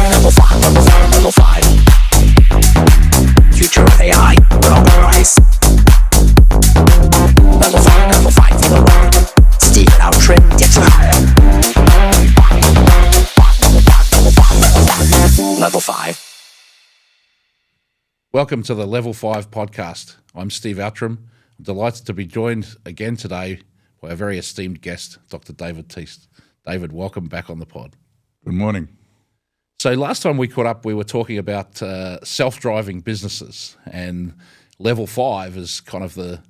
Level 5. Future of AI will arise. Level 5 for the road. Steve and Outtrim get you higher. Level 5. Welcome to the Level 5 podcast. I'm Steve Outtrim. I'm delighted to be joined again today by a very esteemed guest, Dr. David Teece. David, welcome back on the pod. Good morning. So last time we caught up, we were talking about self-driving businesses, and Level 5 is kind of the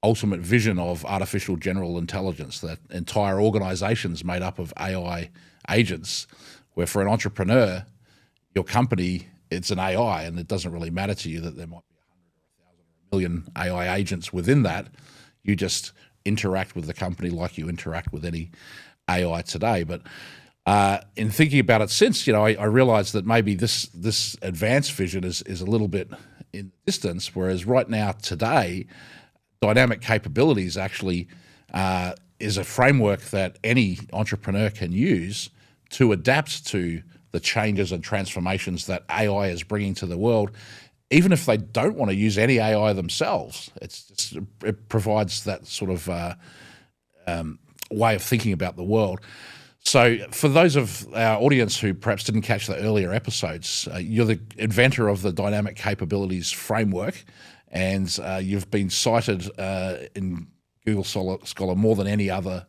ultimate vision of artificial general intelligence, that entire organizations made up of AI agents, where for an entrepreneur, your company, it's an AI, and it doesn't really matter to you that there might be 100 or 1,000 or 1 million AI agents within that. You just interact with the company like you interact with any AI today. But in thinking about it since, I realized that maybe this advanced vision is a little bit in distance, whereas right now, today, dynamic capabilities actually is a framework that any entrepreneur can use to adapt to the changes and transformations that AI is bringing to the world, even if they don't want to use any AI themselves. It provides that sort of way of thinking about the world. So for those of our audience who perhaps didn't catch the earlier episodes, you're the inventor of the Dynamic Capabilities Framework, and you've been cited in Google Scholar more than any other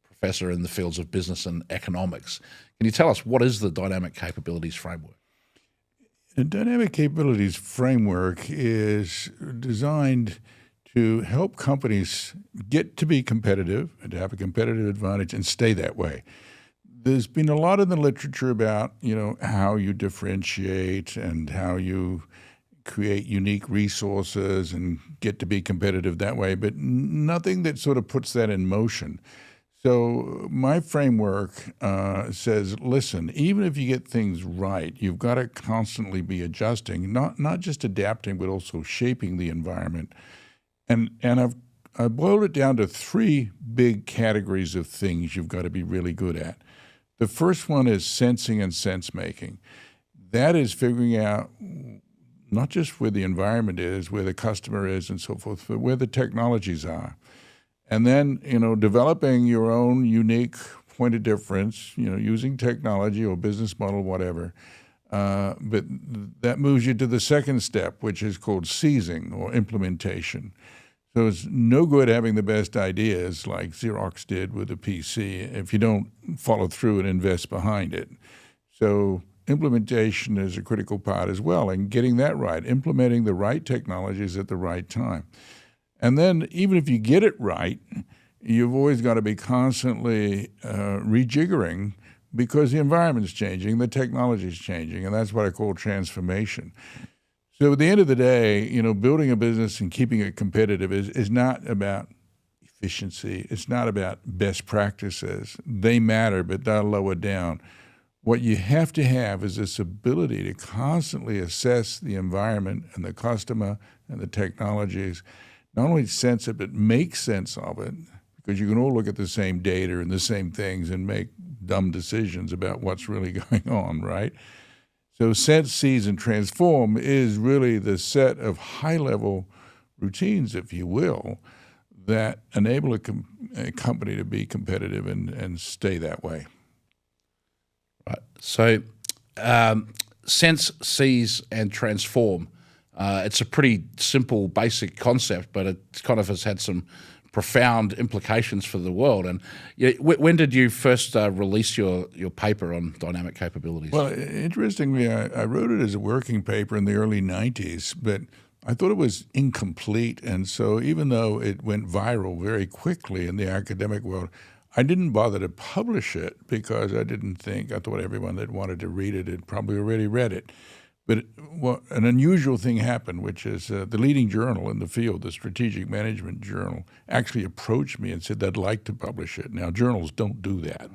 professor in the fields of business and economics. Can you tell us, what is the Dynamic Capabilities Framework? The Dynamic Capabilities Framework is designed to help companies get to be competitive and to have a competitive advantage and stay that way. There's been a lot in the literature about, how you differentiate and how you create unique resources and get to be competitive that way, but nothing that sort of puts that in motion. So my framework says, listen, even if you get things right, you've got to constantly be adjusting, not just adapting, but also shaping the environment. And I've boiled it down to 3 big categories of things you've got to be really good at. The first one is sensing and sense-making. That is figuring out not just where the environment is, where the customer is and so forth, but where the technologies are. And then, developing your own unique point of difference, using technology or business model, whatever. But that moves you to the second step, which is called seizing or implementation. So it's no good having the best ideas like Xerox did with the PC if you don't follow through and invest behind it. So implementation is a critical part as well, and getting that right, implementing the right technologies at the right time. And then even if you get it right, you've always got to be constantly rejiggering, because the environment's changing, the technology's changing, and that's what I call transformation. So at the end of the day, building a business and keeping it competitive is not about efficiency. It's not about best practices. They matter, but they're lower down. What you have to have is this ability to constantly assess the environment and the customer and the technologies, not only sense it, but make sense of it, because you can all look at the same data and the same things and make dumb decisions about what's really going on, right? So sense, seize, and transform is really the set of high-level routines, if you will, that enable a company to be competitive and stay that way. Right. So sense, seize, and transform. It's a pretty simple, basic concept, but it kind of has had some profound implications for the world. And when did you first release your paper on dynamic capabilities? Well, interestingly, I wrote it as a working paper in the early 90s, but I thought it was incomplete. And so even though it went viral very quickly in the academic world, I didn't bother to publish it because I thought everyone that wanted to read it had probably already read it. But an unusual thing happened, which is the leading journal in the field, the Strategic Management Journal, actually approached me and said they'd like to publish it. Now, journals don't do that.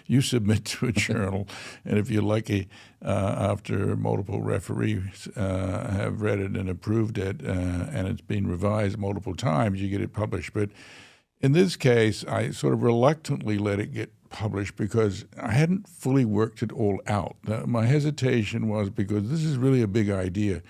You submit to a journal, and if you're lucky, after multiple referees have read it and approved it, and it's been revised multiple times, you get it published. But in this case, I sort of reluctantly let it get published because I hadn't fully worked it all out. My hesitation was because this is really a big idea.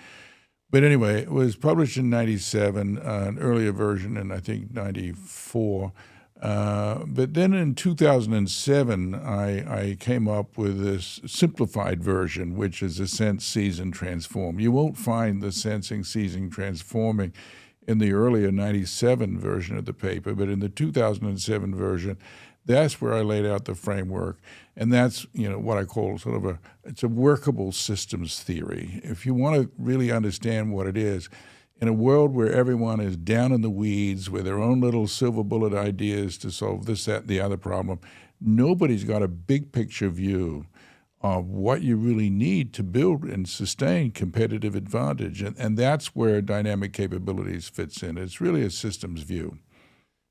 But anyway, it was published in 97, an earlier version in, I think, 94. But then in 2007, I came up with this simplified version, which is a sense, seize, and transform. You won't find the sensing, seizing, transforming in the earlier 97 version of the paper, but in the 2007 version, that's where I laid out the framework, and that's what I call sort of it's a workable systems theory. If you want to really understand what it is, in a world where everyone is down in the weeds with their own little silver bullet ideas to solve this, that, the other problem, nobody's got a big picture view of what you really need to build and sustain competitive advantage, and that's where dynamic capabilities fits in. It's really a systems view.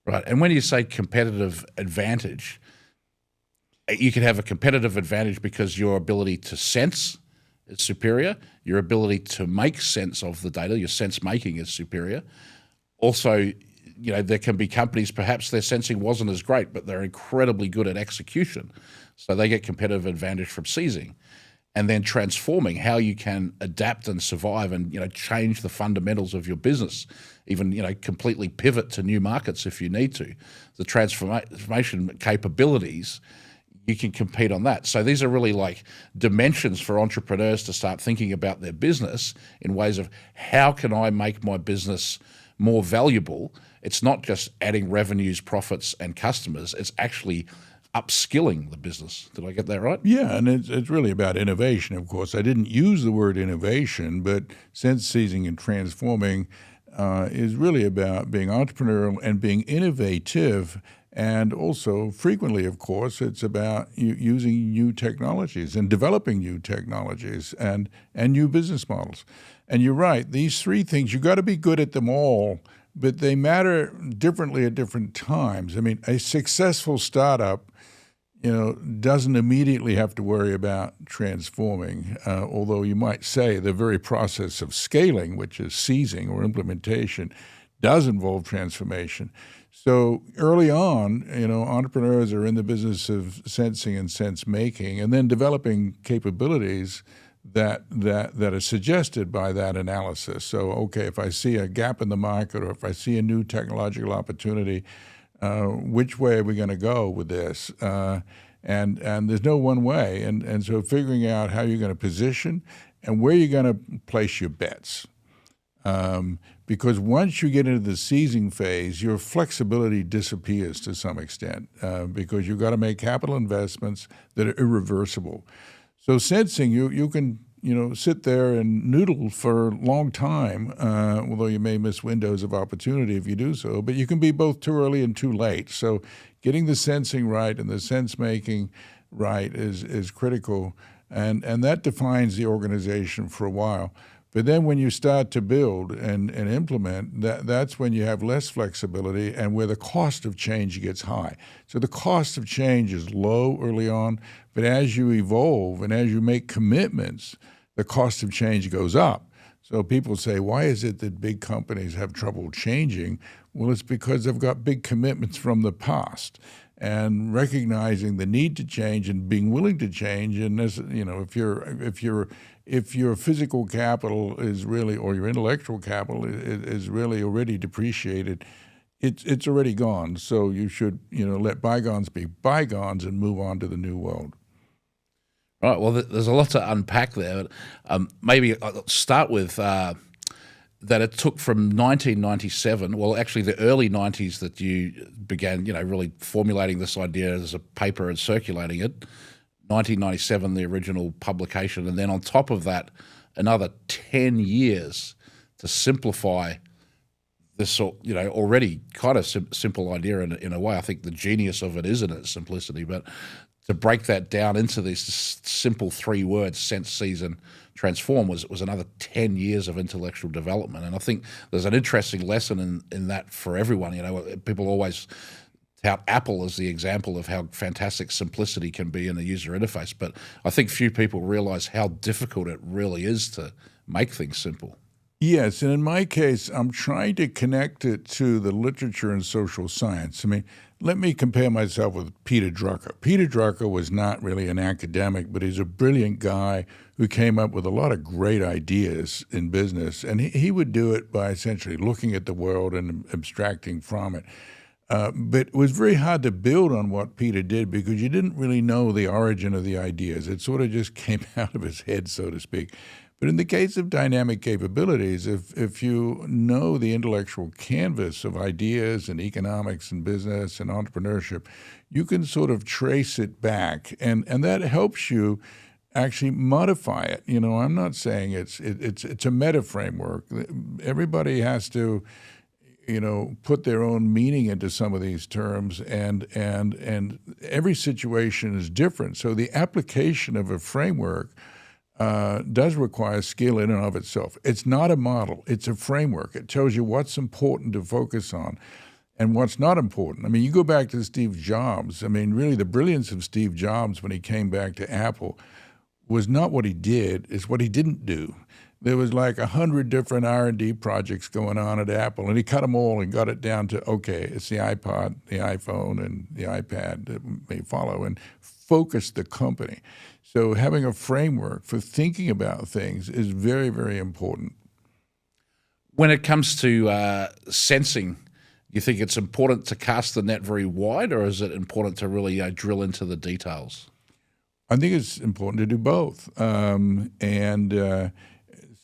Right. And when you say competitive advantage, you can have a competitive advantage because your ability to sense is superior, your ability to make sense of the data, your sense making is superior. Also, there can be companies, perhaps their sensing wasn't as great, but they're incredibly good at execution. So they get competitive advantage from seizing. And then transforming, how you can adapt and survive and change the fundamentals of your business, even completely pivot to new markets if you need to. The transformation capabilities, you can compete on that. So these are really like dimensions for entrepreneurs to start thinking about their business in ways of how can I make my business more valuable. It's not just adding revenues, profits, and customers. It's actually upskilling the business. Did I get that right? Yeah, and it's really about innovation, of course. I didn't use the word innovation, but sense seizing and transforming is really about being entrepreneurial and being innovative. And also, frequently, of course, it's about using new technologies and developing new technologies and new business models. And you're right, these three things, you got to be good at them all, but they matter differently at different times. I mean, a successful startup doesn't immediately have to worry about transforming, although you might say the very process of scaling, which is seizing or implementation, does involve transformation. So early on, entrepreneurs are in the business of sensing and sense making, and then developing capabilities that are suggested by that analysis. So, okay, if I see a gap in the market or if I see a new technological opportunity, which way are we going to go with this? And there's no one way. And so figuring out how you're going to position and where you're going to place your bets. Because once you get into the seizing phase, your flexibility disappears to some extent because you've got to make capital investments that are irreversible. So sensing, you can sit there and noodle for a long time, although you may miss windows of opportunity if you do so, but you can be both too early and too late. So getting the sensing right and the sense making right is critical, and that defines the organization for a while. But then when you start to build and implement, that's when you have less flexibility and where the cost of change gets high. So the cost of change is low early on, but as you evolve and as you make commitments, the cost of change goes up. So people say, why is it that big companies have trouble changing? Well, it's because they've got big commitments from the past. And recognizing the need to change and being willing to change, and this, if your physical capital is really, or your intellectual capital is really already depreciated, it's already gone. So you should let bygones be bygones and move on to the new world. Right. Well, there's a lot to unpack there. Maybe I'll start with that it took from 1997, well, actually the early 90s that you began, really formulating this idea as a paper and circulating it. 1997, the original publication, and then on top of that, another 10 years to simplify this, already kind of simple idea in a way. I think the genius of it is in its simplicity, but to break that down into these simple 3 words, sense, seize, and transform, was another 10 years of intellectual development. And I think there's an interesting lesson in that for everyone. People always tout Apple as the example of how fantastic simplicity can be in a user interface, but I think few people realize how difficult it really is to make things simple. Yes, and in my case, I'm trying to connect it to the literature and social science. I mean, let me compare myself with Peter Drucker. Peter Drucker was not really an academic, but he's a brilliant guy who came up with a lot of great ideas in business, and he would do it by essentially looking at the world and abstracting from it. But it was very hard to build on what Peter did because you didn't really know the origin of the ideas. It sort of just came out of his head, so to speak. But in the case of dynamic capabilities, if you know the intellectual canvas of ideas and economics and business and entrepreneurship, you can sort of trace it back, and that helps you actually modify it. You know, I'm not saying it's a meta framework. Everybody has to, you know, put their own meaning into some of these terms, and every situation is different. So the application of a framework does require skill in and of itself. It's not a model, it's a framework. It tells you what's important to focus on and what's not important. I mean, you go back to Steve Jobs. I mean, really the brilliance of Steve Jobs when he came back to Apple was not what he did, it's what he didn't do. There was like 100 different R&D projects going on at Apple, and he cut them all and got it down to, okay, it's the iPod, the iPhone, and the iPad that may follow, and focused the company. So having a framework for thinking about things is very, very important. When it comes to sensing, you think it's important to cast the net very wide, or is it important to really drill into the details? I think it's important to do both.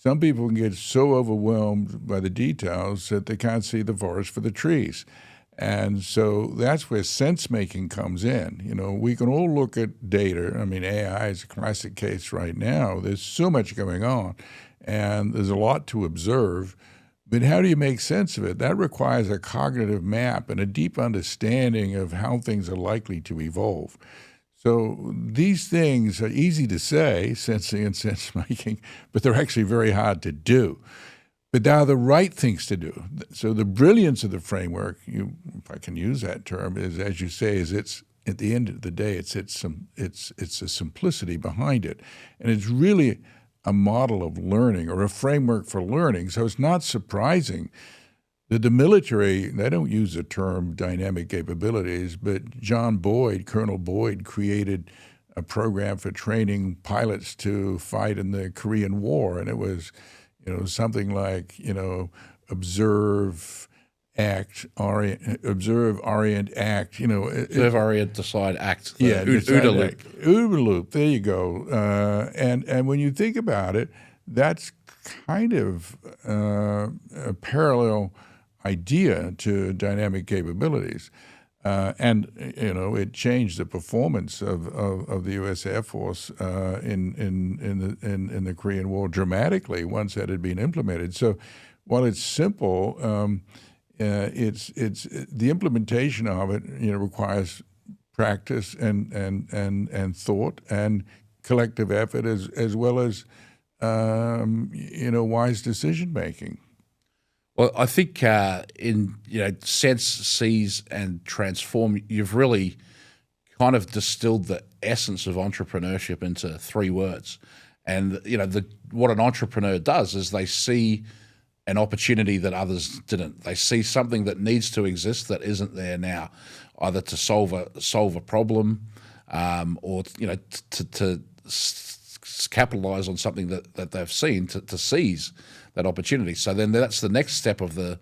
Some people can get so overwhelmed by the details that they can't see the forest for the trees. And so that's where sense-making comes in. You know, we can all look at data. I mean, AI is a classic case right now. There's so much going on, and there's a lot to observe. But how do you make sense of it? That requires a cognitive map and a deep understanding of how things are likely to evolve. So these things are easy to say, sensing and sense-making, but they're actually very hard to do. But they are the right things to do. So the brilliance of the framework, if I can use that term, is, as you say, is it's at the end of the day, it's a simplicity behind it, and it's really a model of learning or a framework for learning. So it's not surprising that the military, they don't use the term dynamic capabilities, but Colonel Boyd created a program for training pilots to fight in the Korean War, and it was, you know, something like, you know, observe, orient, act. You know, Observe, orient, decide, act. Yeah, OODA loop. OODA loop. There you go. And when you think about it, that's kind of a parallel idea to dynamic capabilities. And you know, it changed the performance of the U.S. Air Force in the Korean War dramatically once that had been implemented. So, while it's simple, it's the implementation of it. You know, requires practice and thought and collective effort as well as you know, wise decision making. Well, I think in, you know, sense, seize, and transform, you've really kind of distilled the essence of entrepreneurship into 3 words. And you know, what an entrepreneur does is they see an opportunity that others didn't. They see something that needs to exist that isn't there now, either to solve a problem, or you know, to capitalize on something that they've seen, to seize that opportunity. So then that's the next step of the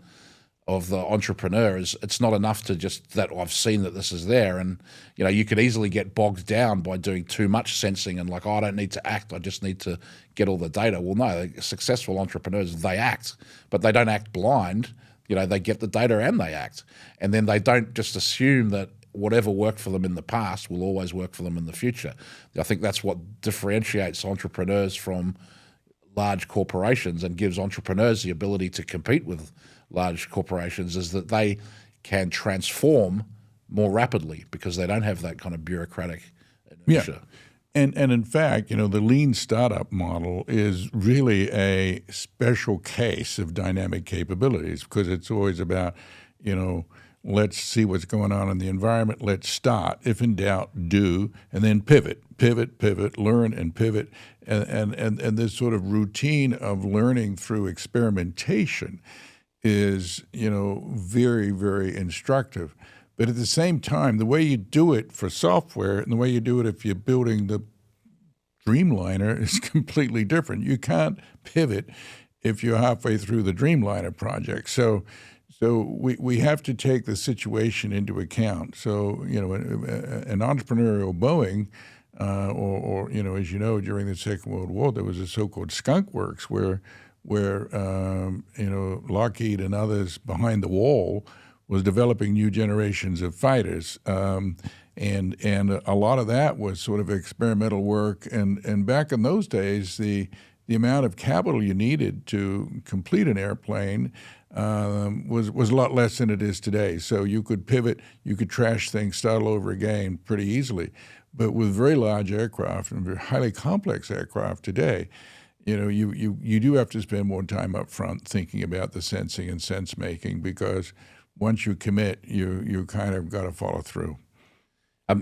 entrepreneur. Is it's not enough to just that I've seen that this is there, and you know, you could easily get bogged down by doing too much sensing and like, oh, I don't need to act, I just need to get all the data. Well, no, successful entrepreneurs, they act, but they don't act blind. You know, they get the data and they act, and then they don't just assume that whatever worked for them in the past will always work for them in the future. I think that's what differentiates entrepreneurs from large corporations and gives entrepreneurs the ability to compete with large corporations, is that they can transform more rapidly because they don't have that kind of bureaucratic inertia. Yeah. And in fact, you know, the lean startup model is really a special case of dynamic capabilities because it's always about, you know, let's see what's going on in the environment, let's start. If in doubt, do, and then pivot, learn and pivot. And this sort of routine of learning through experimentation is, very, very instructive. But at the same time, the way you do it for software and the way you do it if you're building the Dreamliner is completely different. You can't pivot if you're halfway through the Dreamliner project. So we have to take the situation into account. So, an entrepreneurial Boeing, or as you know, during the Second World War, there was a so-called skunk works where Lockheed and others behind the wall was developing new generations of fighters. And a lot of that was sort of experimental work. And back in those days, the amount of capital you needed to complete an airplane was a lot less than it is today. So you could pivot, you could trash things, start all over again pretty easily. But with very large aircraft and very highly complex aircraft today, you do have to spend more time up front thinking about the sensing and sense making, because once you commit, you kind of got to follow through.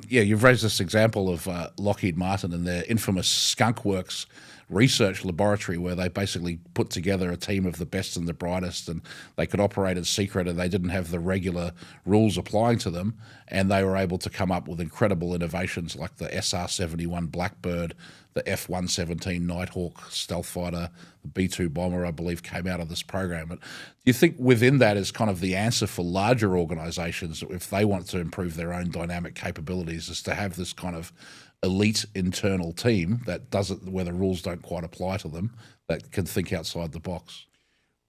You've raised this example of Lockheed Martin and their infamous Skunk Works research laboratory, where they basically put together a team of the best and the brightest, and they could operate in secret, and they didn't have the regular rules applying to them, and they were able to come up with incredible innovations like the SR-71 Blackbird, the F-117 Nighthawk stealth fighter, the B-2 bomber, I believe, came out of this program. But do you think within that is kind of the answer for larger organizations, if they want to improve their own dynamic capabilities, is to have this kind of elite internal team that does it where the rules don't quite apply to them, that can think outside the box?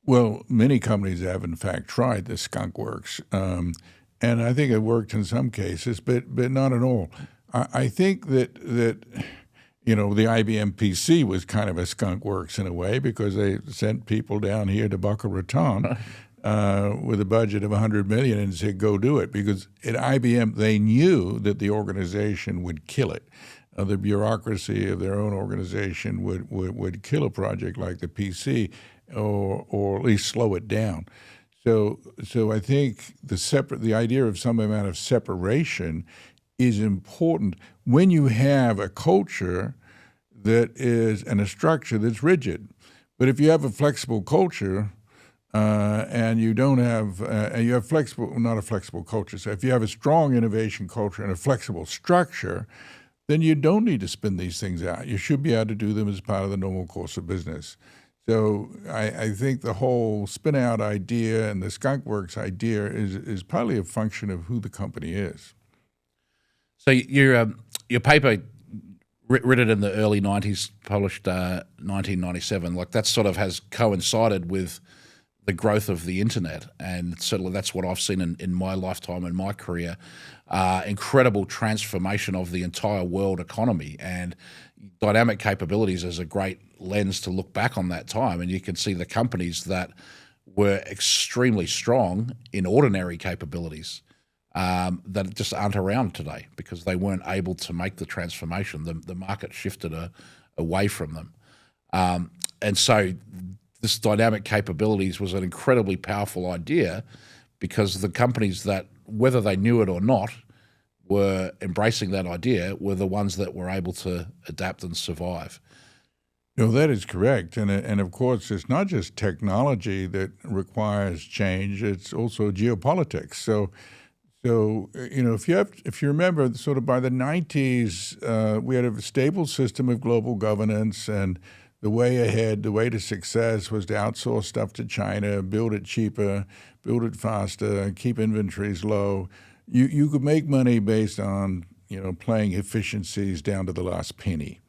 Well, many companies have, in fact, tried the Skunk Works, and I think it worked in some cases, but not in all. I think that the IBM PC was kind of a Skunk Works in a way, because they sent people down here to Boca Raton with a budget of $100 million and said, go do it. Because at IBM, they knew that the organization would kill it. The bureaucracy of their own organization would kill a project like the PC, or at least slow it down. So I think the idea of some amount of separation is important when you have a culture that is, and a structure that's rigid. But if you have a flexible culture, and you don't have, you have not a flexible culture. So if you have a strong innovation culture and a flexible structure, then you don't need to spin these things out. You should be able to do them as part of the normal course of business. So I think the whole spin-out idea and the Skunk Works idea is partly a function of who the company is. So your paper, written in the early 90s, published 1997, like that sort of has coincided with the growth of the internet, and certainly that's what I've seen in my lifetime and my career. Incredible transformation of the entire world economy, and dynamic capabilities is a great lens to look back on that time, and you can see the companies that were extremely strong in ordinary capabilities that just aren't around today because they weren't able to make the transformation. The market shifted away from them. And so this dynamic capabilities was an incredibly powerful idea, because the companies that, whether they knew it or not, were embracing that idea were the ones that were able to adapt and survive. No, that is correct. And of course, it's not just technology that requires change, it's also geopolitics. So if you remember, sort of by the 90s, we had a stable system of global governance, and the way ahead, the way to success was to outsource stuff to China, build it cheaper, build it faster, keep inventories low. You could make money based on, playing efficiencies down to the last penny.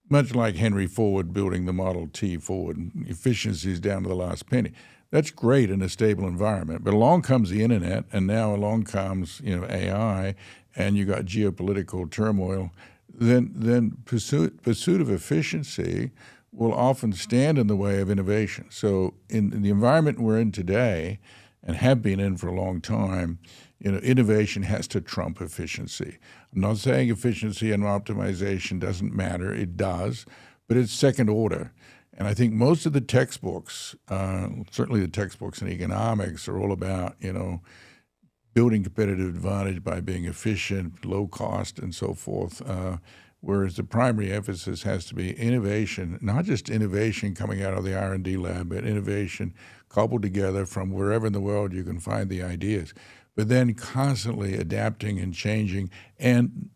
Much like Henry Ford building the Model T Ford, efficiencies down to the last penny. That's great in a stable environment. But along comes the internet, and now along comes, AI, and you got geopolitical turmoil. Then pursuit of efficiency will often stand in the way of innovation. So in the environment we're in today, and have been in for a long time, innovation has to trump efficiency. I'm not saying efficiency and optimization doesn't matter. It does, but it's second order. And I think most of the textbooks, certainly the textbooks in economics, are all about, building competitive advantage by being efficient, low cost, and so forth. Whereas the primary emphasis has to be innovation, not just innovation coming out of the R&D lab, but innovation coupled together from wherever in the world you can find the ideas, but then constantly adapting and changing and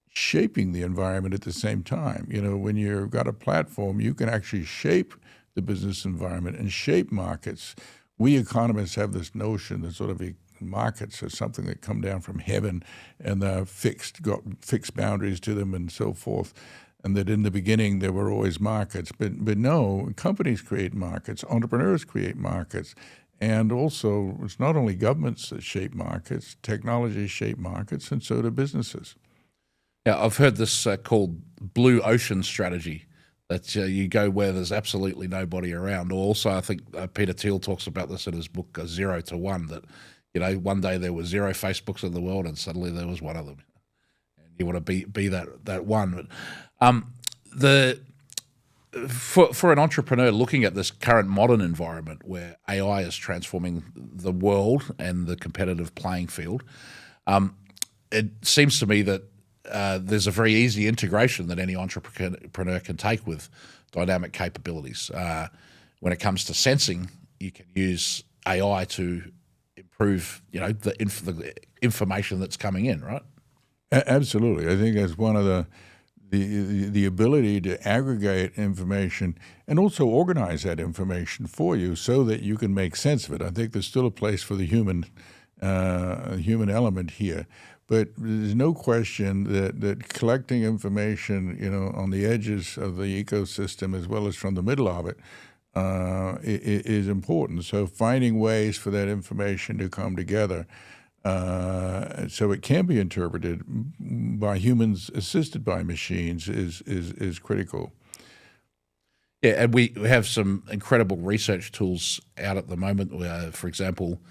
shaping the environment at the same time. You know, when you've got a platform, you can actually shape the business environment and shape markets. We economists have this notion that sort of markets are something that come down from heaven and they're got fixed boundaries to them and so forth, and that in the beginning there were always markets. But no, companies create markets, entrepreneurs create markets, and also it's not only governments that shape markets, technology shape markets, and so do businesses. Yeah, I've heard this called blue ocean strategy, that you go where there's absolutely nobody around. Or also, I think Peter Thiel talks about this in his book, 0 to 1, that, you know, one day there were 0 Facebooks in the world and suddenly there was one of them. And you want to be that one. But for an entrepreneur looking at this current modern environment where AI is transforming the world and the competitive playing field, it seems to me that there's a very easy integration that any entrepreneur can take with dynamic capabilities. When it comes to sensing, you can use AI to improve, you know, the information that's coming in, right? Absolutely. I think that's one of the ability to aggregate information and also organize that information for you so that you can make sense of it. I think there's still a place for the human element here. But there's no question that collecting information, you know, on the edges of the ecosystem as well as from the middle of it is important. So finding ways for that information to come together so it can be interpreted by humans assisted by machines is critical. Yeah, and we have some incredible research tools out at the moment. For example,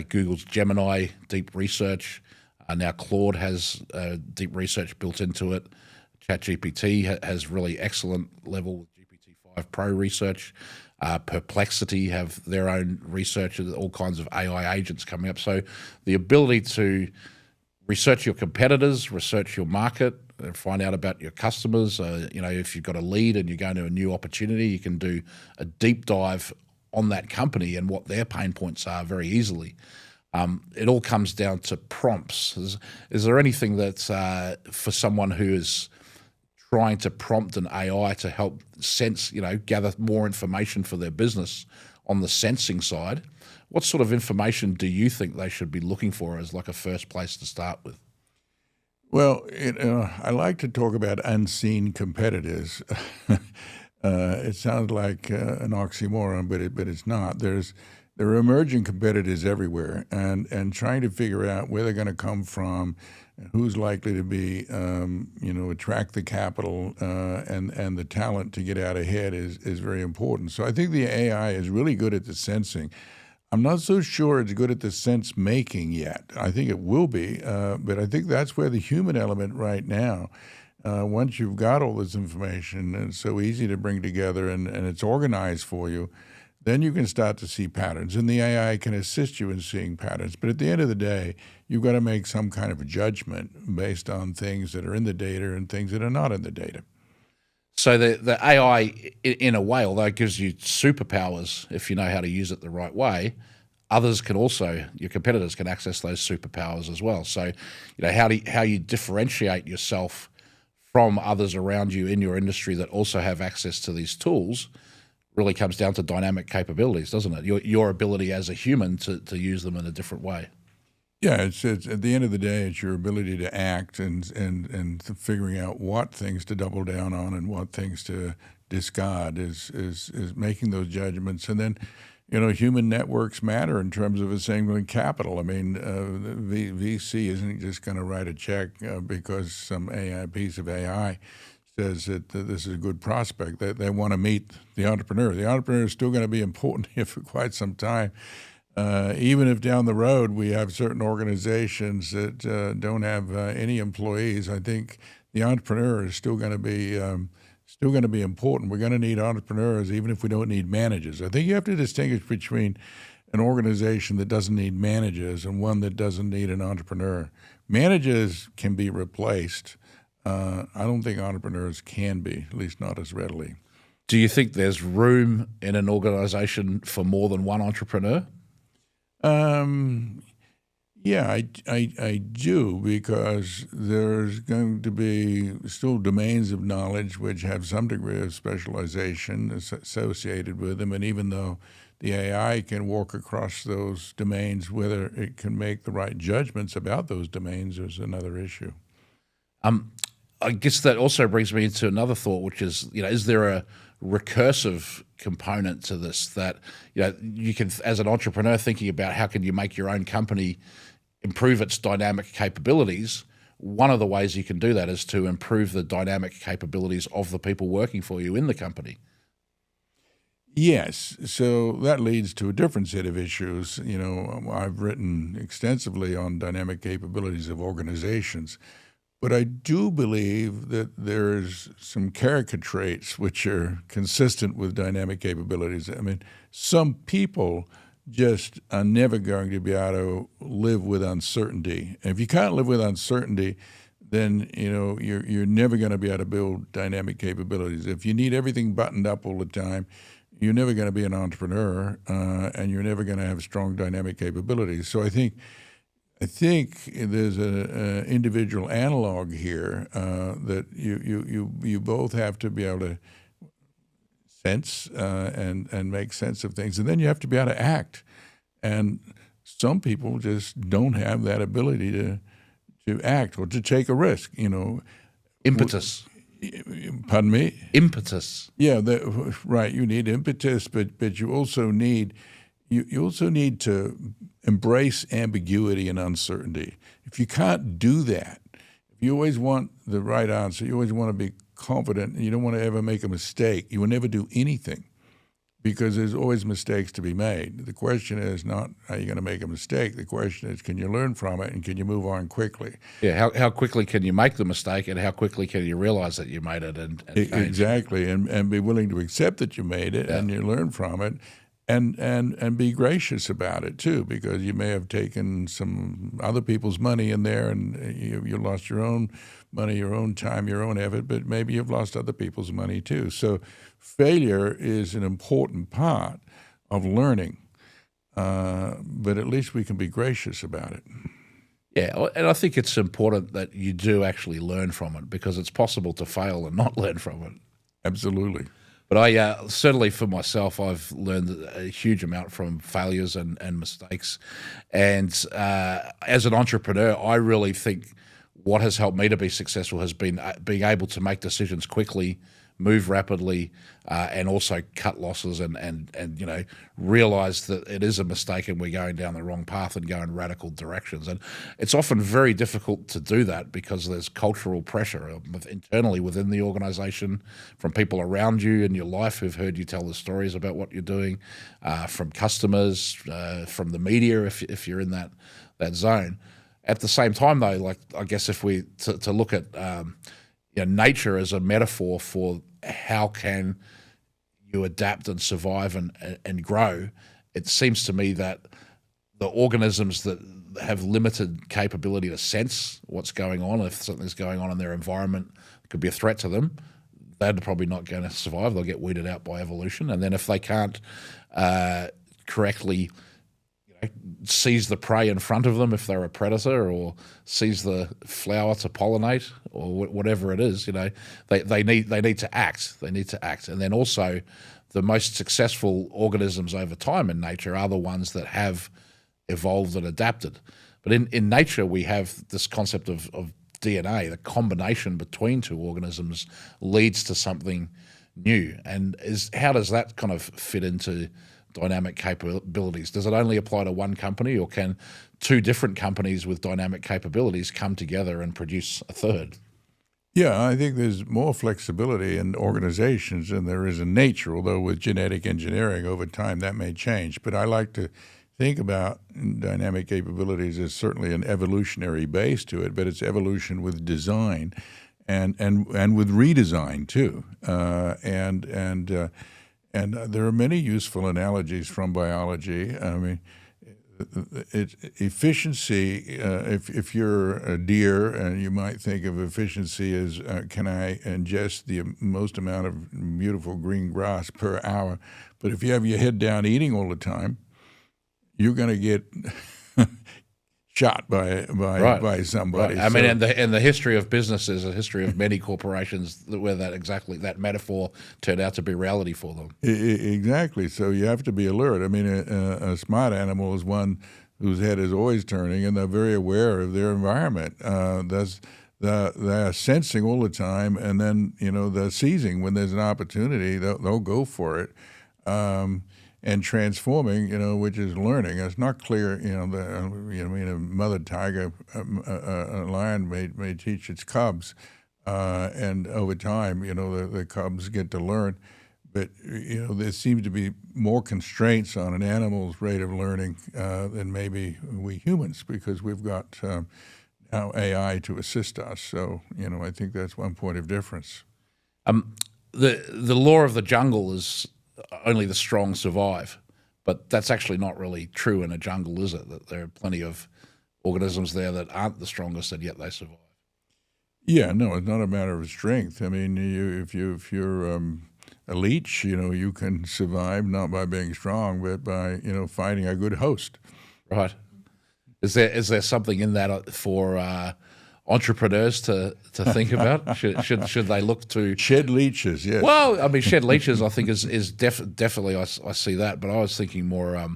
Google's Gemini deep research. Now Claude has deep research built into it. ChatGPT has really excellent level with GPT-5 Pro research. Perplexity have their own research, all kinds of AI agents coming up. So the ability to research your competitors, research your market, and find out about your customers. You know, if you've got a lead and you're going to a new opportunity, you can do a deep dive on that company and what their pain points are very easily. It all comes down to prompts. Is there anything that's for someone who is trying to prompt an AI to help sense, you know, gather more information for their business on the sensing side? What sort of information do you think they should be looking for as like a first place to start with? Well, I like to talk about unseen competitors. It sounds like an oxymoron, but it's not. There are emerging competitors everywhere, and trying to figure out where they're going to come from, who's likely to be, attract the capital and the talent to get out ahead is very important. So I think the AI is really good at the sensing. I'm not so sure it's good at the sense making yet. I think it will be, but I think that's where the human element right now. Once you've got all this information, and it's so easy to bring together and it's organized for you, then you can start to see patterns, and the AI can assist you in seeing patterns. But at the end of the day, you've got to make some kind of a judgment based on things that are in the data and things that are not in the data. So the AI, in a way, although it gives you superpowers if you know how to use it the right way, others can also, your competitors can access those superpowers as well. So, you know, how you differentiate yourself from others around you in your industry that also have access to these tools really comes down to dynamic capabilities, doesn't it? Your ability as a human to use them in a different way. Yeah, it's at the end of the day, it's your ability to act and figuring out what things to double down on and what things to discard is making those judgments. And then, you know, human networks matter in terms of assembling capital. I mean, VC isn't just going to write a check because some piece of AI says that this is a good prospect. They want to meet the entrepreneur. The entrepreneur is still going to be important here for quite some time. Even if down the road we have certain organizations that don't have any employees, I think the entrepreneur is still going to be important. We're going to need entrepreneurs even if we don't need managers. I think you have to distinguish between an organization that doesn't need managers and one that doesn't need an entrepreneur. Managers can be replaced. I don't think entrepreneurs can be, at least not as readily. Do you think there's room in an organization for more than one entrepreneur? Yeah, I do, because there's going to be still domains of knowledge which have some degree of specialization associated with them, and even though the AI can walk across those domains, whether it can make the right judgments about those domains is another issue. I guess that also brings me into another thought, which is, is there a recursive component to this that, you can, as an entrepreneur, thinking about how can you make your own company improve its dynamic capabilities? One of the ways you can do that is to improve the dynamic capabilities of the people working for you in the company. Yes, so that leads to a different set of issues. I've written extensively on dynamic capabilities of organizations, but I do believe that there's some character traits which are consistent with dynamic capabilities. I mean, some people just are never going to be able to live with uncertainty. And if you can't live with uncertainty, then you're never going to be able to build dynamic capabilities. If you need everything buttoned up all the time, you're never going to be an entrepreneur, and you're never going to have strong dynamic capabilities. So I think there's an individual analog here that you both have to be able to sense and make sense of things, and then you have to be able to act. And some people just don't have that ability to act or to take a risk. Impetus. Pardon me? Impetus. Yeah, right. You need impetus, but you also need to embrace ambiguity and uncertainty. If you can't do that, if you always want the right answer, you always want to be confident, and you don't want to ever make a mistake, you will never do anything, because there's always mistakes to be made. The question is not how you're going to make a mistake. The question is, can you learn from it, and can you move on quickly? Yeah, how quickly can you make the mistake, and how quickly can you realize that you made it and change? Exactly, and be willing to accept that you made it, and you learn from it, and be gracious about it too, because you may have taken some other people's money in there, and you lost your own money, your own time, your own effort, but maybe you've lost other people's money too. So failure is an important part of learning, but at least we can be gracious about it. Yeah, and I think it's important that you do actually learn from it, because it's possible to fail and not learn from it. Absolutely. But I certainly, for myself, I've learned a huge amount from failures and mistakes. And as an entrepreneur, I really think what has helped me to be successful has been being able to make decisions quickly, move rapidly, and also cut losses and realize that it is a mistake and we're going down the wrong path and go in radical directions. And it's often very difficult to do that because there's cultural pressure internally within the organization, from people around you in your life who've heard you tell the stories about what you're doing, from customers, from the media if you're in that zone. At the same time, though, like I guess if we to look at nature as a metaphor for how can you adapt and survive and grow, it seems to me that the organisms that have limited capability to sense what's going on, if something's going on in their environment, it could be a threat to them, they're probably not going to survive. They'll get weeded out by evolution. And then if they can't correctly seize the prey in front of them, if they're a predator, or seize the flower to pollinate, or whatever it is, they need to act. They need to act. And then also, the most successful organisms over time in nature are the ones that have evolved and adapted. But in nature, we have this concept of DNA. The combination between two organisms leads to something new. And how does that kind of fit into dynamic capabilities? Does it only apply to one company, or can two different companies with dynamic capabilities come together and produce a third? Yeah, I think there's more flexibility in organizations than there is in nature, although with genetic engineering over time that may change. But I like to think about dynamic capabilities as certainly an evolutionary base to it, but it's evolution with design and with redesign too. And there are many useful analogies from biology. I mean, efficiency, if you're a deer, and you might think of efficiency as can I ingest the most amount of beautiful green grass per hour? But if you have your head down eating all the time, you're going to get shot by somebody. Right. I mean, and the history of business is a history of many corporations where that metaphor turned out to be reality for them. Exactly. So you have to be alert. I mean, a smart animal is one whose head is always turning, and they're very aware of their environment. They're sensing all the time, and then they're seizing when there's an opportunity. They'll go for it. And transforming, which is learning. It's not clear, a mother tiger, a lion may teach its cubs, and over time, the cubs get to learn. But there seems to be more constraints on an animal's rate of learning than maybe we humans, because we've got now AI to assist us. So I think that's one point of difference. The law of the jungle is only the strong survive, but that's actually not really true in a jungle, is it? That there are plenty of organisms there that aren't the strongest, and yet they survive. Yeah, no, it's not a matter of strength. I mean, if you're a leech, you can survive not by being strong, but by finding a good host. Right. Is there something in that for entrepreneurs to think about? Should they look to shed leeches? Yes. Well, I mean, shed leeches, I think is definitely I see that, but I was thinking more,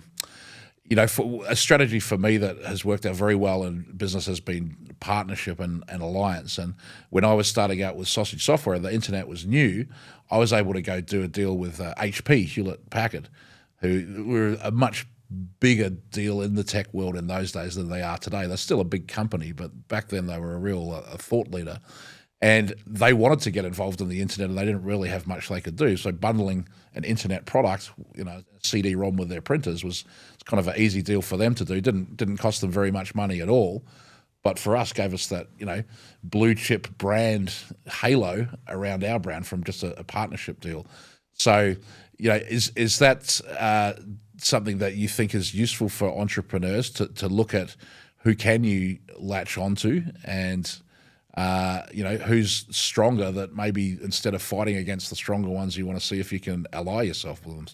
for a strategy for me that has worked out very well in business has been partnership and alliance. And when I was starting out with Sausage Software, the internet was new. I was able to go do a deal with HP, Hewlett Packard, who were a much bigger deal in the tech world in those days than they are today. They're still a big company, but back then they were a real thought leader. And they wanted to get involved in the internet, and they didn't really have much they could do. So bundling an internet product, a CD-ROM with their printers was kind of an easy deal for them to do. Didn't cost them very much money at all, but for us gave us that blue chip brand halo around our brand from just a partnership deal. So is that something that you think is useful for entrepreneurs to look at who can you latch onto and who's stronger, that maybe instead of fighting against the stronger ones, you want to see if you can ally yourself with them?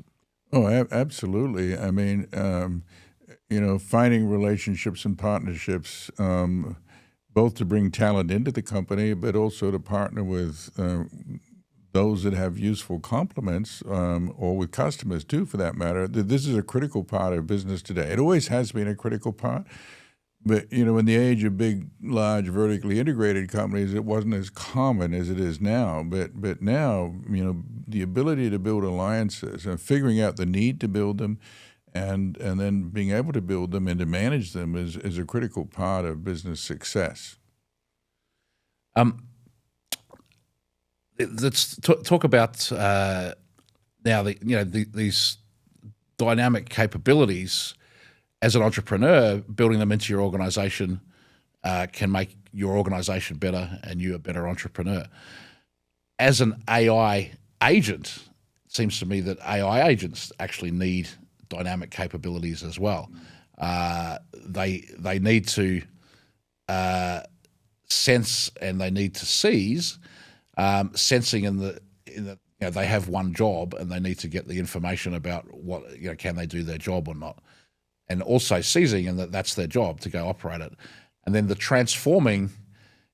Oh, absolutely. I mean, finding relationships and partnerships, both to bring talent into the company, but also to partner with those that have useful complements, or with customers too, for that matter. This is a critical part of business today. It always has been a critical part. But, in the age of big, large, vertically integrated companies, it wasn't as common as it is now. But now, the ability to build alliances and figuring out the need to build them and then being able to build them and to manage them is a critical part of business success. Let's talk about now these dynamic capabilities. As an entrepreneur, building them into your organization can make your organization better and you a better entrepreneur. As an AI agent, it seems to me that AI agents actually need dynamic capabilities as well. They need to sense and they need to seize. Sensing in the they have one job and they need to get the information about what can they do their job or not. And also seizing, and that's their job to go operate it. And then the transforming,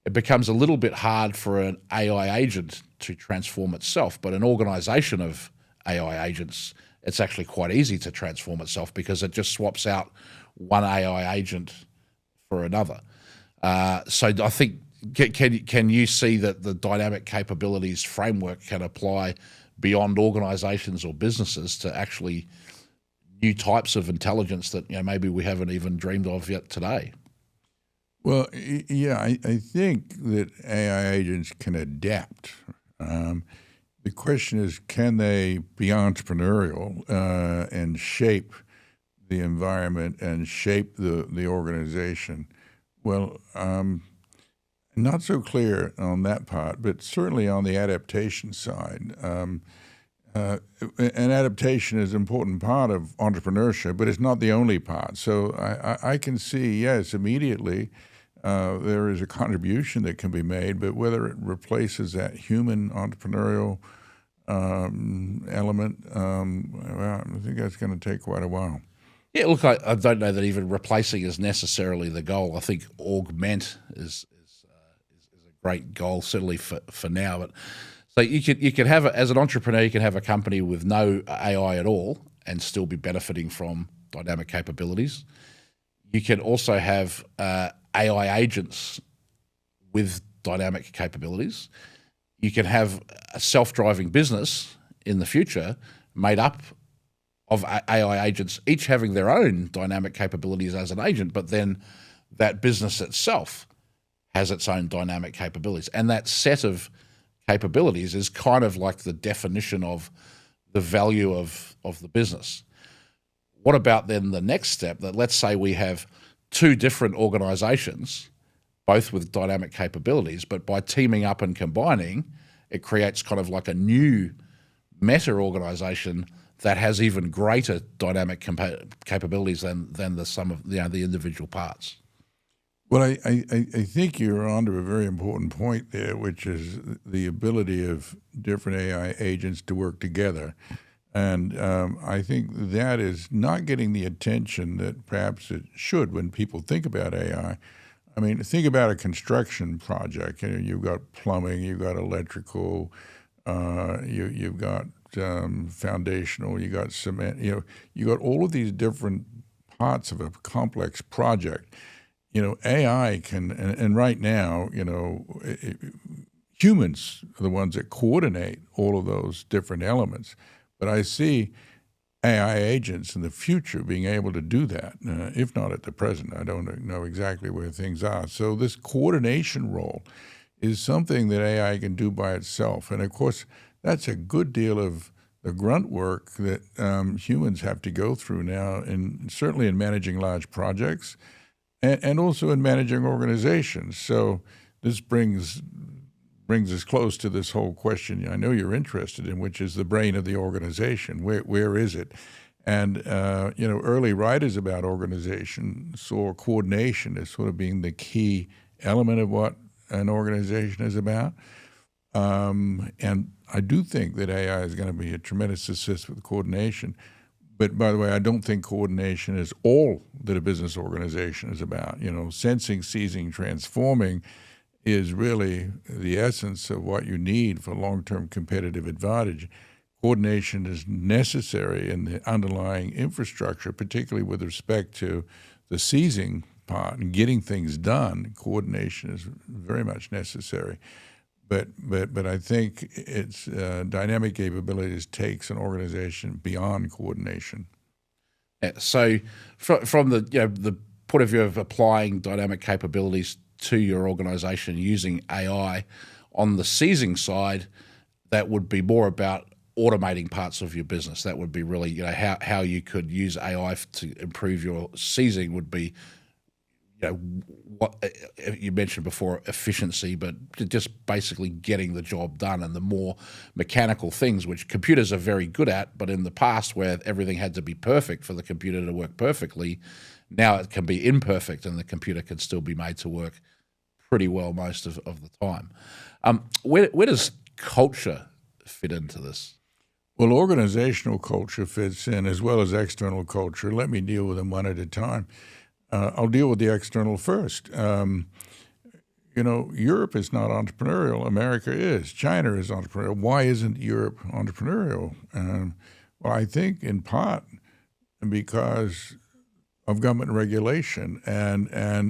it becomes a little bit hard for an AI agent to transform itself. But an organization of AI agents, it's actually quite easy to transform itself because it just swaps out one AI agent for another. So I think, can you see that the dynamic capabilities framework can apply beyond organizations or businesses to actually new types of intelligence that maybe we haven't even dreamed of yet today? Well, yeah, I think that AI agents can adapt. The question is, can they be entrepreneurial and shape the environment and shape the organization? Well, not so clear on that part, but certainly on the adaptation side. And adaptation is an important part of entrepreneurship, but it's not the only part. So I can see, yes, immediately there is a contribution that can be made, but whether it replaces that human entrepreneurial element, well, I think that's going to take quite a while. Yeah, look, I don't know that even replacing is necessarily the goal. I think augment is a great goal, certainly for now. But so you could have as an entrepreneur, you can have a company with no AI at all and still be benefiting from dynamic capabilities. You can also have AI agents with dynamic capabilities. You can have a self-driving business in the future made up of AI agents, each having their own dynamic capabilities as an agent, but then that business itself has its own dynamic capabilities. And that set of capabilities is kind of like the definition of the value of the business. What about then the next step, that let's say we have two different organizations, both with dynamic capabilities, but by teaming up and combining, it creates kind of like a new meta organization that has even greater dynamic capabilities than the sum of the individual parts. Well, I think you're onto a very important point there, which is the ability of different AI agents to work together. And I think that is not getting the attention that perhaps it should when people think about AI. I mean, think about a construction project. You know, you've got plumbing, you've got electrical, you've got foundational, you got cement. You know, you got all of these different parts of a complex project. You know, AI can, and right now, you know, humans are the ones that coordinate all of those different elements. But I see AI agents in the future being able to do that, if not at the present. I don't know exactly where things are. So this coordination role is something that AI can do by itself. And of course, that's a good deal of the grunt work that humans have to go through now, and certainly in managing large projects and also in managing organizations. So this brings us close to this whole question I know you're interested in, which is the brain of the organization. Where is it? And you know, early writers about organization saw coordination as sort of being the key element of what an organization is about. And I do think that AI is going to be a tremendous assist with coordination. But by the way, I don't think coordination is all that a business organization is about. You know, sensing, seizing, transforming is really the essence of what you need for long-term competitive advantage. Coordination is necessary in the underlying infrastructure, particularly with respect to the seizing part and getting things done. Coordination is very much necessary. But I think its dynamic capabilities takes an organization beyond coordination. Yeah, so from the the point of view of applying dynamic capabilities to your organization using AI, on the seizing side, that would be more about automating parts of your business. That would be really how you could use AI to improve your seizing would be what you mentioned before, efficiency, but just basically getting the job done, and the more mechanical things, which computers are very good at, but in the past where everything had to be perfect for the computer to work perfectly, now it can be imperfect and the computer can still be made to work pretty well most of the time. Where does culture fit into this? Well, organizational culture fits in as well as external culture. Let me deal with them one at a time. I'll deal with the external first. You know, Europe is not entrepreneurial. America is. China is entrepreneurial. Why isn't Europe entrepreneurial? Well, I think in part because of government regulation and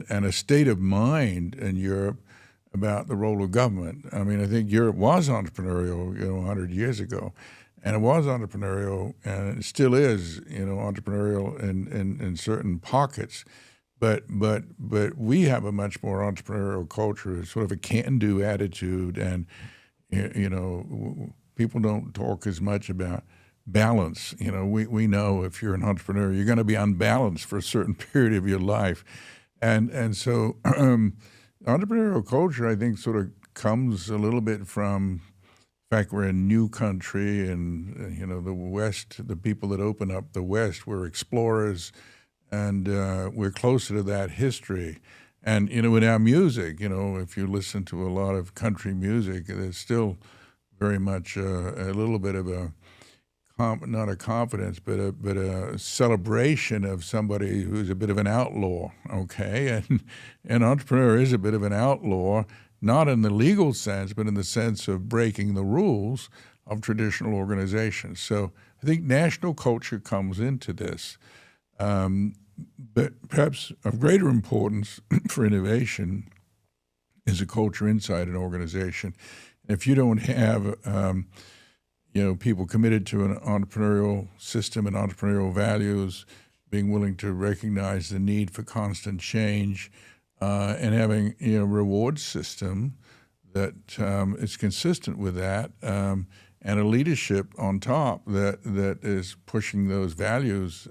a state of mind in Europe about the role of government. I mean, I think Europe was entrepreneurial, 100 years ago. And it was entrepreneurial, and it still is, entrepreneurial in certain pockets. But we have a much more entrepreneurial culture, sort of a can-do attitude, and people don't talk as much about balance. We know if you're an entrepreneur, you're going to be unbalanced for a certain period of your life, and so entrepreneurial culture, I think, sort of comes a little bit from fact, we're a new country, and the West, the people that open up the West were explorers, and we're closer to that history. And in our music, if you listen to a lot of country music, there's still very much a little bit of a not a confidence, but a celebration of somebody who's a bit of an outlaw. Okay, and an entrepreneur is a bit of an outlaw, not in the legal sense, but in the sense of breaking the rules of traditional organizations. So I think national culture comes into this. But perhaps of greater importance for innovation is a culture inside an organization. If you don't have people committed to an entrepreneurial system and entrepreneurial values, being willing to recognize the need for constant change, and having a reward system that is consistent with that, and a leadership on top that is pushing those values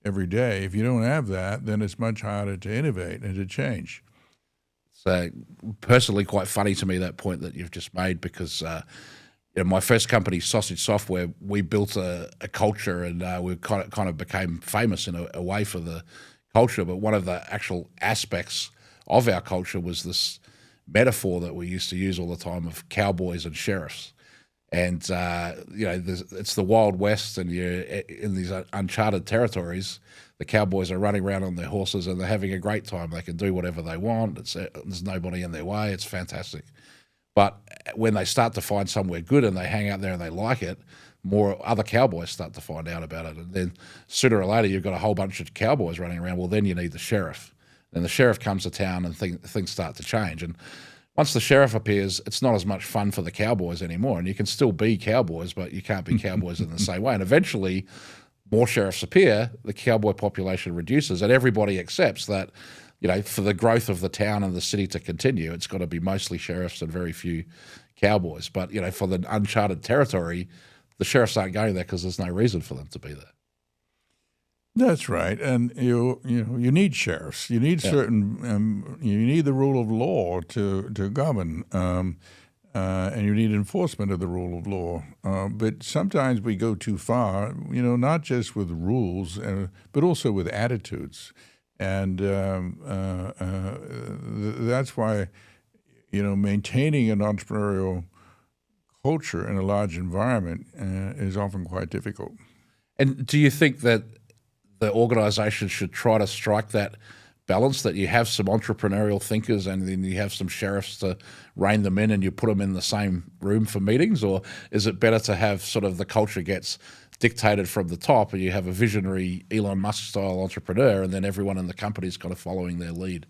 every day. If you don't have that, then it's much harder to innovate and to change. So personally quite funny to me, that point that you've just made, because my first company, Sausage Software, we built a culture, and we kind of became famous in a way for the culture. But one of the actual aspects of our culture was this metaphor that we used to use all the time of cowboys and sheriffs. And it's the Wild West, and you're in these uncharted territories. The cowboys are running around on their horses, and they're having a great time. They can do whatever they want. There's nobody in their way. It's fantastic. But when they start to find somewhere good and they hang out there and they like it, more other cowboys start to find out about it. And then sooner or later, you've got a whole bunch of cowboys running around. Well, then you need the sheriff. Then the sheriff comes to town, and things start to change. And once the sheriff appears, it's not as much fun for the cowboys anymore. And you can still be cowboys, but you can't be cowboys in the same way. And eventually, more sheriffs appear, the cowboy population reduces, and everybody accepts that, for the growth of the town and the city to continue, it's got to be mostly sheriffs and very few cowboys. But, for the uncharted territory, the sheriffs aren't going there because there's no reason for them to be there. That's right, and you need sheriffs. You need certain. You need the rule of law to govern, and you need enforcement of the rule of law. But sometimes we go too far. Not just with rules, but also with attitudes, and that's why maintaining an entrepreneurial culture in a large environment is often quite difficult. And do you think that the organisation should try to strike that balance, that you have some entrepreneurial thinkers and then you have some sheriffs to rein them in, and you put them in the same room for meetings? Or is it better to have sort of the culture gets dictated from the top, and you have a visionary Elon Musk style entrepreneur, and then everyone in the company is kind of following their lead?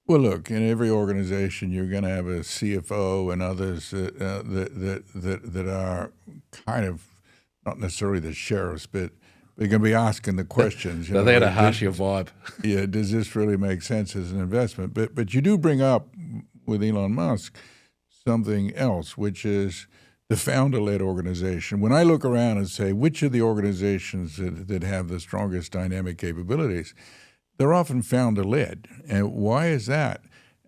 Well, look, in every organization, you're going to have a CFO and others that are kind of not necessarily the sheriffs, but they're going to be asking the questions. They're there to harsh your vibe. Yeah, does this really make sense as an investment? But you do bring up with Elon Musk something else, which is the founder-led organization. When I look around and say, which of the organizations that have the strongest dynamic capabilities, they're often founder-led. And why is that?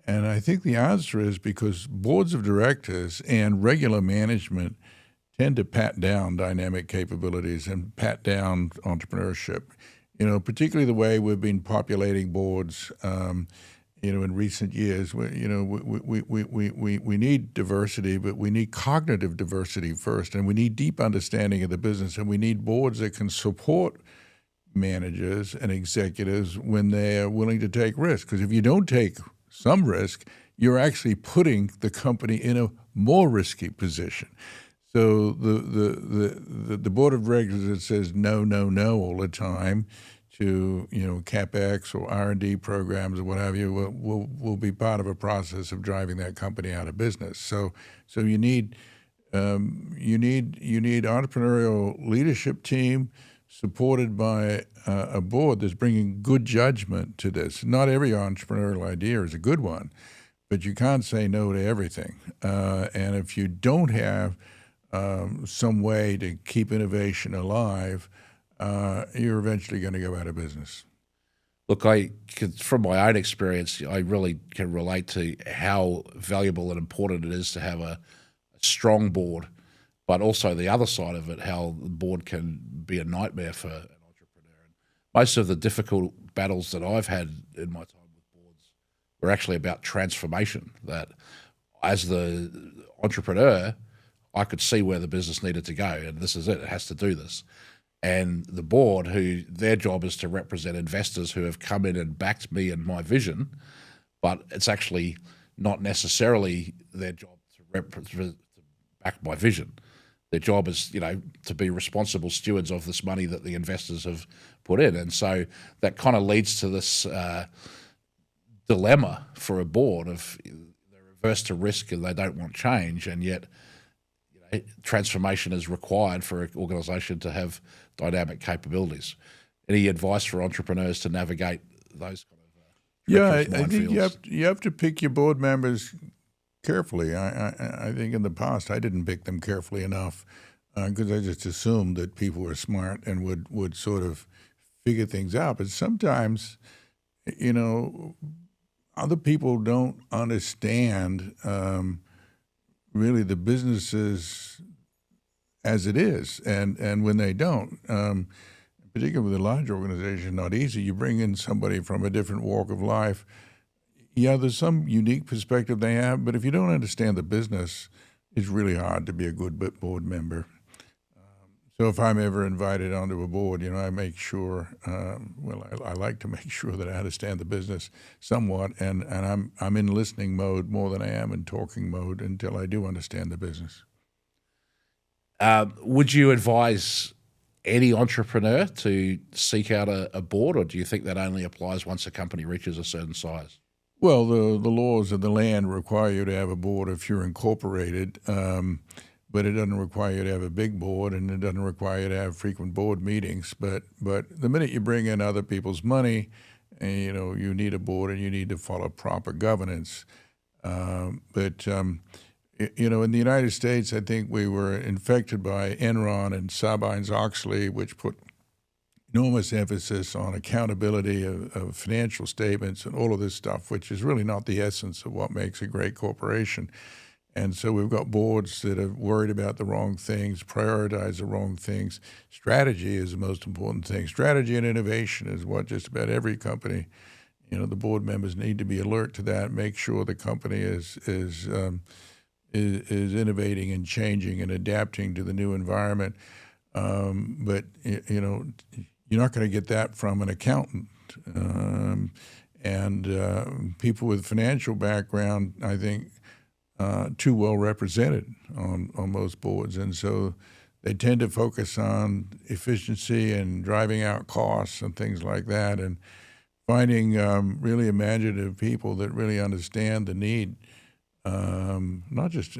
And I think the answer is because boards of directors and regular management tend to pat down dynamic capabilities and pat down entrepreneurship. Particularly the way we've been populating boards, in recent years. We need diversity, but we need cognitive diversity first, and we need deep understanding of the business, and we need boards that can support managers and executives when they are willing to take risks. Because if you don't take some risk, you're actually putting the company in a more risky position. So the board of directors that says no, no, no all the time to CapEx or R&D programs or what have you will be part of a process of driving that company out of business. So you need entrepreneurial leadership team supported by a board that's bringing good judgment to this. Not every entrepreneurial idea is a good one, but you can't say no to everything. And if you don't have some way to keep innovation alive, you're eventually going to go out of business. Look, from my own experience, I really can relate to how valuable and important it is to have a strong board, but also the other side of it, how the board can be a nightmare for an entrepreneur. And most of the difficult battles that I've had in my time with boards were actually about transformation. That as the entrepreneur, I could see where the business needed to go, and this is it. It has to do this. And the board, who their job is to represent investors who have come in and backed me and my vision, but it's actually not necessarily their job to back my vision. Their job is, to be responsible stewards of this money that the investors have put in. And so that kind of leads to this dilemma for a board of they're averse to risk and they don't want change, and yet transformation is required for an organisation to have dynamic capabilities. Any advice for entrepreneurs to navigate those kind of I think you have to pick your board members carefully. I think in the past I didn't pick them carefully enough because I just assumed that people were smart and would sort of figure things out. But sometimes, other people don't understand really the businesses as it is, and when they don't, particularly with a large organization, not easy. You bring in somebody from a different walk of life. Yeah, there's some unique perspective they have, but if you don't understand the business, it's really hard to be a good board member. So if I'm ever invited onto a board, I make sure, I like to make sure that I understand the business somewhat, and I'm in listening mode more than I am in talking mode until I do understand the business. Would you advise any entrepreneur to seek out a board, or do you think that only applies once a company reaches a certain size? Well, the laws of the land require you to have a board if you're incorporated, but it doesn't require you to have a big board, and it doesn't require you to have frequent board meetings. But the minute you bring in other people's money, and, you need a board and you need to follow proper governance. In the United States, I think we were infected by Enron and Sarbanes-Oxley, which put enormous emphasis on accountability of financial statements and all of this stuff, which is really not the essence of what makes a great corporation. And so we've got boards that are worried about the wrong things, prioritize the wrong things. Strategy is the most important thing. Strategy and innovation is what just about every company, the board members need to be alert to that, make sure the company is innovating and changing and adapting to the new environment. But you're not going to get that from an accountant. And people with financial background, I think, too well represented on most boards. And so they tend to focus on efficiency and driving out costs and things like that, and finding really imaginative people that really understand the need, not just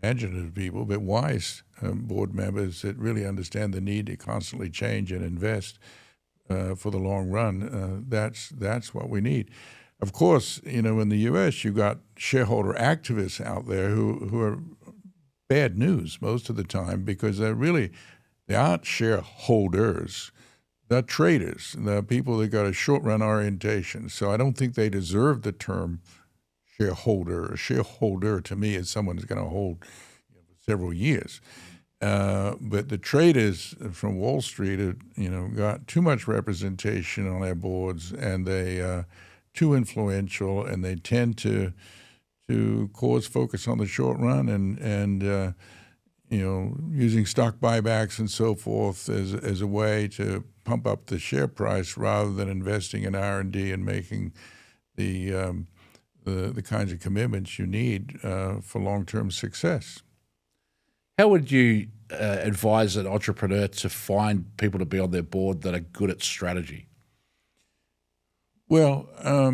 imaginative people, but wise board members that really understand the need to constantly change and invest for the long run. That's what we need. Of course, in the U.S., you've got shareholder activists out there who are bad news most of the time because they aren't shareholders. They're traders. They're people that got a short-run orientation. So I don't think they deserve the term shareholder. A shareholder to me is someone who's going to hold for several years. But the traders from Wall Street have, got too much representation on their boards, and they too influential, and they tend to cause focus on the short run and using stock buybacks and so forth as a way to pump up the share price rather than investing in R&D and making the kinds of commitments you need for long-term success. How would you advise an entrepreneur to find people to be on their board that are good at strategy? Well, I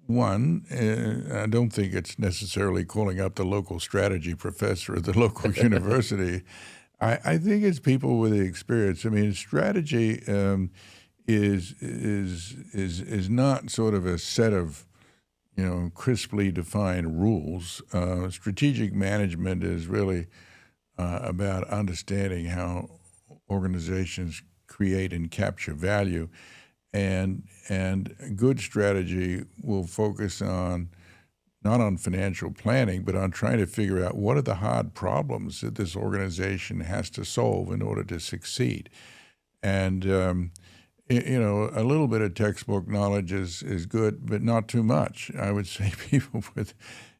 don't think it's necessarily calling up the local strategy professor at the local university. I think it's people with the experience. I mean, strategy is not sort of a set of crisply defined rules. Strategic management is really about understanding how organizations create and capture value. And good strategy will focus on not on financial planning, but on trying to figure out what are the hard problems that this organization has to solve in order to succeed. And a little bit of textbook knowledge is good, but not too much. I would say people with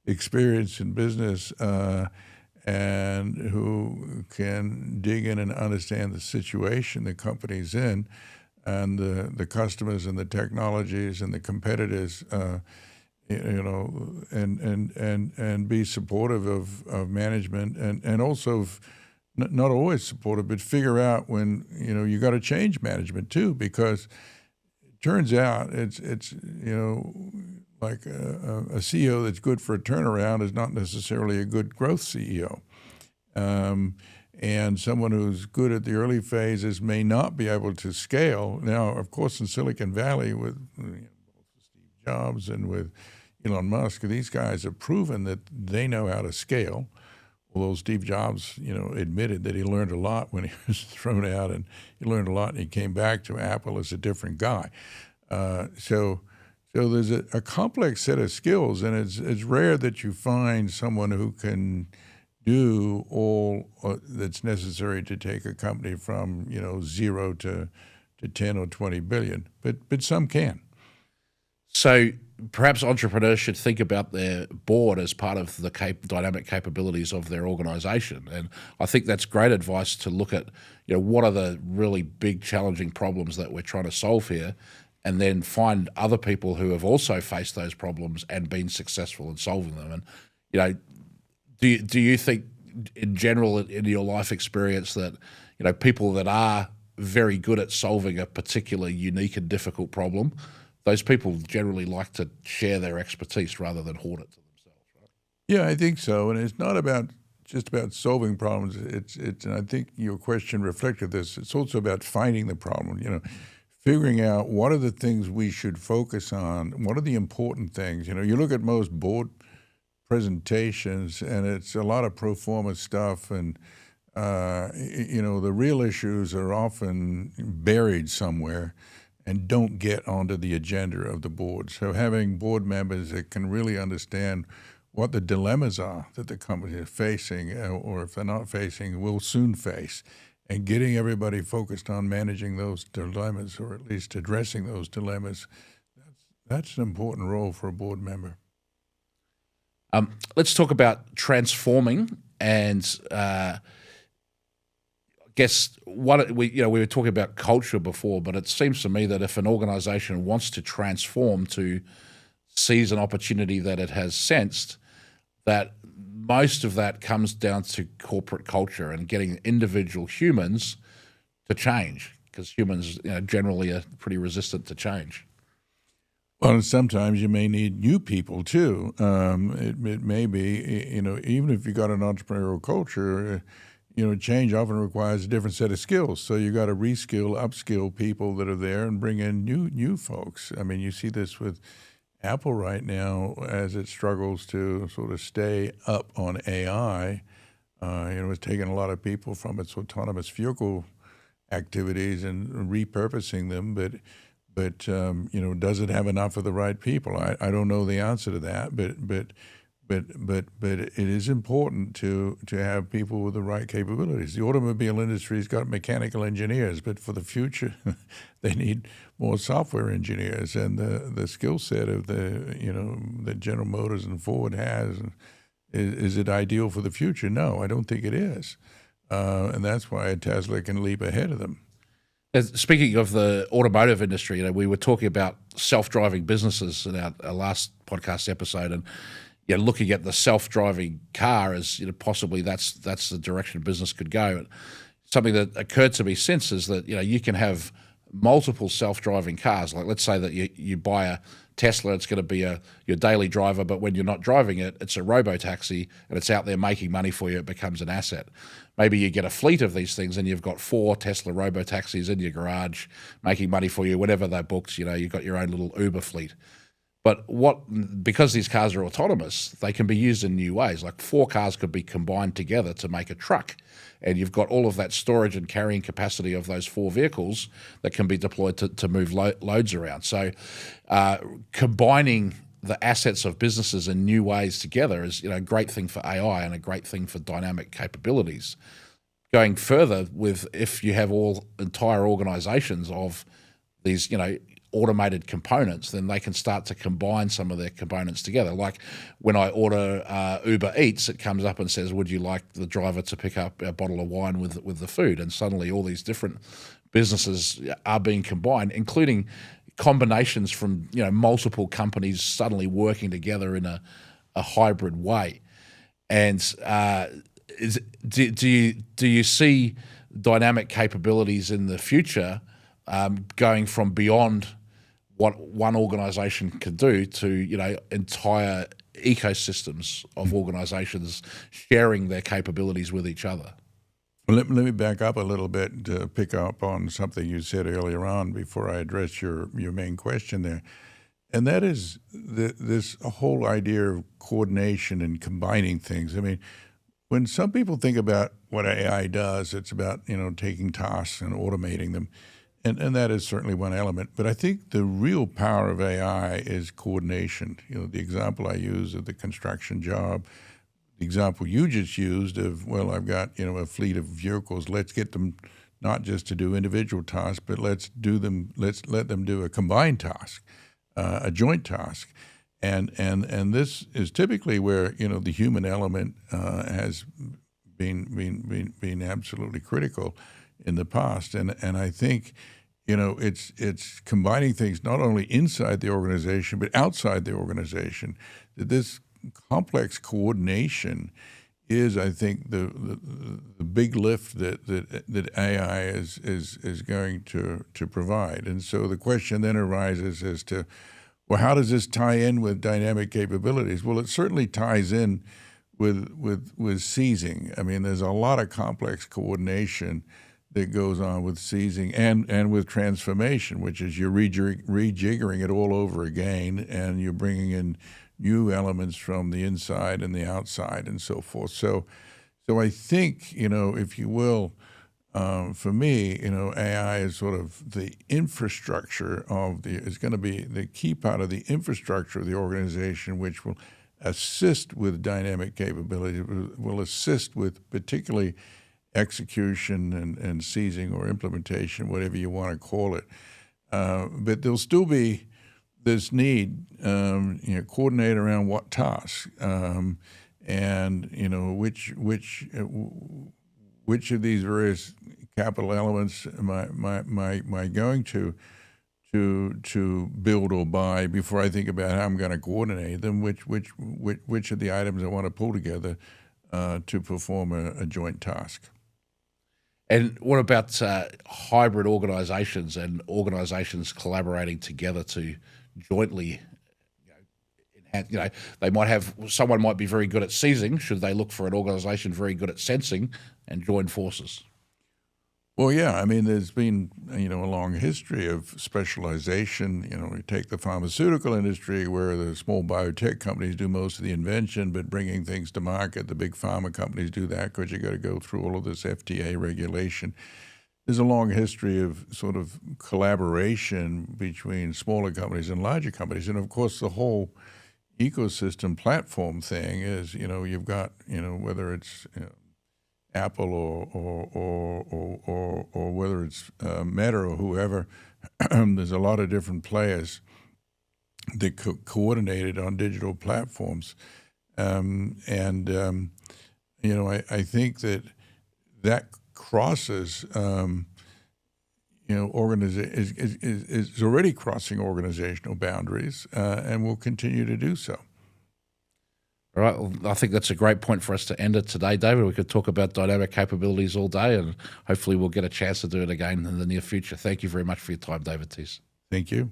experience in business and who can dig in and understand the situation the company's in, and the customers and the technologies and the competitors, and be supportive of management, and also not always supportive, but figure out when you got to change management too, because it turns out it's like a CEO that's good for a turnaround is not necessarily a good growth CEO. And someone who's good at the early phases may not be able to scale. Now, of course, in Silicon Valley with Steve Jobs and with Elon Musk, these guys have proven that they know how to scale. Although Steve Jobs, admitted that he learned a lot when he was thrown out, and he learned a lot, and he came back to Apple as a different guy. So there's a complex set of skills, and it's rare that you find someone who can do all that's necessary to take a company from 0 to 10 or 20 billion, but some can. So perhaps entrepreneurs should think about their board as part of the dynamic capabilities of their organization. And I think that's great advice to look at, what are the really big challenging problems that we're trying to solve here, and then find other people who have also faced those problems and been successful in solving them. And, do you think in general in your life experience that, people that are very good at solving a particular unique and difficult problem, those people generally like to share their expertise rather than hoard it to themselves, right? Yeah, I think so. And it's not just about solving problems. It's and I think your question reflected this. It's also about finding the problem, figuring out what are the things we should focus on, what are the important things. You look at most board presentations, and it's a lot of pro forma stuff, and the real issues are often buried somewhere and don't get onto the agenda of the board. So having board members that can really understand what the dilemmas are that the company is facing, or if they're not facing, will soon face, and getting everybody focused on managing those dilemmas, or at least addressing those dilemmas, that's an important role for a board member. Let's talk about transforming, and I guess we were talking about culture before, but it seems to me that if an organization wants to transform to seize an opportunity that it has sensed, that most of that comes down to corporate culture and getting individual humans to change, because humans generally are pretty resistant to change. Well, and sometimes you may need new people too. It may be, even if you got an entrepreneurial culture, change often requires a different set of skills. So you got to reskill, upskill people that are there and bring in new folks. I mean, you see this with Apple right now as it struggles to sort of stay up on AI. It's taking a lot of people from its autonomous vehicle activities and repurposing them, but does it have enough of the right people? I don't know the answer to that, but it is important to have people with the right capabilities. The automobile industry's got mechanical engineers, but for the future, they need more software engineers. And the skill set of that General Motors and Ford has, is it ideal for the future? No, I don't think it is. And that's why Tesla can leap ahead of them. Speaking of the automotive industry, we were talking about self-driving businesses in our last podcast episode, and looking at the self-driving car as possibly that's the direction business could go. Something that occurred to me since is that you can have multiple self-driving cars. Like, let's say that you buy a Tesla, it's going to be your daily driver, but when you're not driving it, it's a robo-taxi and it's out there making money for you. It becomes an asset. Maybe you get a fleet of these things and you've got 4 Tesla robo-taxis in your garage making money for you whenever they're booked. You've got your own little Uber fleet. But because these cars are autonomous, they can be used in new ways. Like 4 cars could be combined together to make a truck. And you've got all of that storage and carrying capacity of those 4 vehicles that can be deployed to move loads around. So combining the assets of businesses in new ways together is a great thing for AI and a great thing for dynamic capabilities. Going further with if you have entire organizations of these automated components, then they can start to combine some of their components together. Like when I order Uber Eats, it comes up and says, would you like the driver to pick up a bottle of wine with the food? And suddenly all these different businesses are being combined, including combinations from multiple companies suddenly working together in a hybrid way. And do you see dynamic capabilities in the future going from beyond what one organization can do to entire ecosystems of organizations sharing their capabilities with each other? Well, let me back up a little bit to pick up on something you said earlier on before I address your main question there. And that is this whole idea of coordination and combining things. I mean, when some people think about what AI does, it's about, taking tasks and automating them. And that is certainly one element. But I think the real power of AI is coordination. The example I use of the construction job, the example you just used of, well, I've got, a fleet of vehicles. Let's get them not just to do individual tasks, but let's let them do a combined task, a joint task. And this is typically where, the human element has been absolutely critical in the past. And I think, it's combining things not only inside the organization, but outside the organization. That this complex coordination is, I think, the big lift that AI is going to provide. And so the question then arises as to, well, how does this tie in with dynamic capabilities? Well, it certainly ties in with seizing. I mean, there's a lot of complex coordination that goes on with seizing and with transformation, which is you're rejiggering it all over again, and you're bringing in new elements from the inside and the outside and so forth. So I think, if you will, for me, AI is sort of the infrastructure is going to be the key part of the infrastructure of the organization, which will assist with dynamic capability, will assist with particularly execution and seizing or implementation, whatever you want to call it. But there'll still be this need, coordinate around what tasks, and which of these various capital elements am I going to build or buy before I think about how I'm going to coordinate them? Which of the items I want to pull together to perform a joint task? And what about hybrid organizations and organizations collaborating together to jointly, they might have, someone might be very good at seizing. Should they look for an organization very good at sensing and join forces? Well, yeah. I mean, there's been, a long history of specialization. We take the pharmaceutical industry where the small biotech companies do most of the invention, but bringing things to market, the big pharma companies do that because you got to go through all of this FDA regulation. There's a long history of sort of collaboration between smaller companies and larger companies. And of course, the whole ecosystem platform thing is, you've got, whether it's Apple or whether it's Meta or whoever, there's a lot of different players that coordinated on digital platforms. I think that crosses, is already crossing organizational boundaries and will continue to do so. All right, well, I think that's a great point for us to end it today, David. We could talk about dynamic capabilities all day, and hopefully we'll get a chance to do it again in the near future. Thank you very much for your time, David Teece. Thank you.